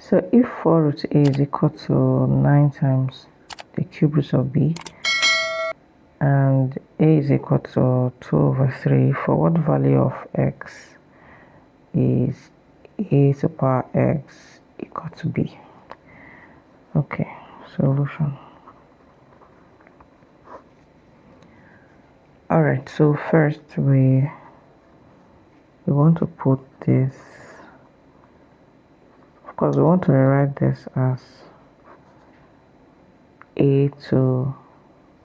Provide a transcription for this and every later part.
So if 4 root a is equal to 9 times the cube root of b, and a is equal to 2 over 3, for what value of x is a to the power x equal to b? Okay, solution. Alright, so first we want to put this, of course we want to rewrite this as a to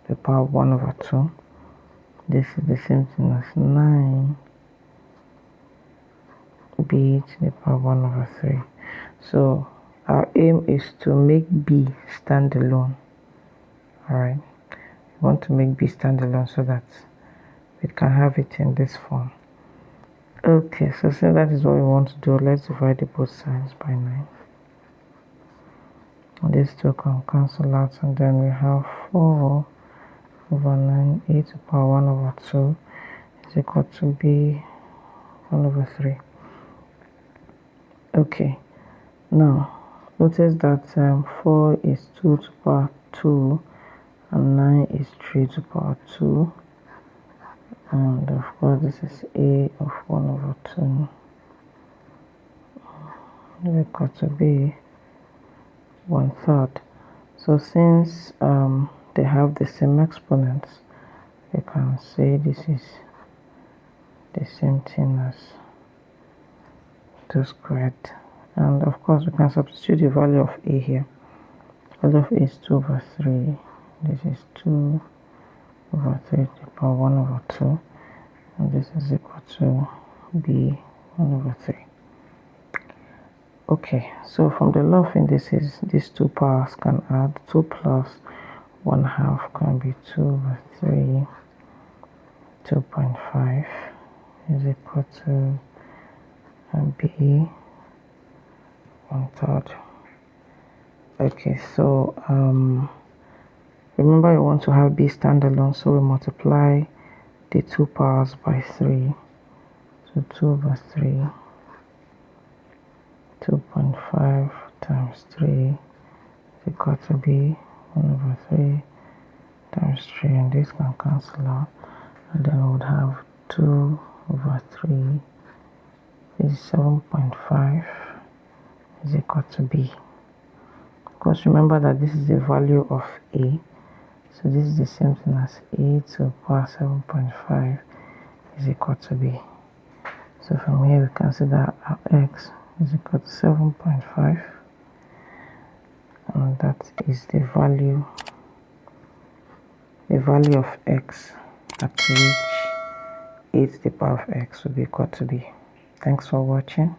the power 1 over 2. This is the same thing as 9 b to the power 1 over 3. So our aim is to make b stand alone. Alright, we want to make b stand alone so that we can have it in this form. Okay, so since that is what we want to do, let's divide both sides by 9. These two can cancel out, and then we have 4 over 9 a to the power 1 over 2 is equal to b 1 over 3. Okay, now notice that 4 is 2 to the power 2 and 9 is 3 to the power 2, and of course this is a of 1 over 2 is equal to b 1/3. So since they have the same exponents, we can say this is the same thing as 2 squared, and of course we can substitute the value of a here. Value of a is 2 over 3. This is 2 over 3 to the power 1 over 2, and this is equal to b 1 over 3. Okay, so from the law of indices, these two powers can add. 2 plus 1/2 can be 2 over 3. 2.5 is equal to b 1/3. Okay, so remember we want to have b standalone, so we multiply the two powers by 3. So 2 over 3, 2.5 times 3 is equal to b 1 over 3 times 3, and this can cancel out, and then we would have 2 over 3 is 7.5 is equal to b. Of course, remember that this is the value of a, so this is the same thing as a to the power 7.5 is equal to b. So from here we can see that our x is equal to 7.5, and that is the value of x at which a to the power of x will be equal to b. Thanks for watching.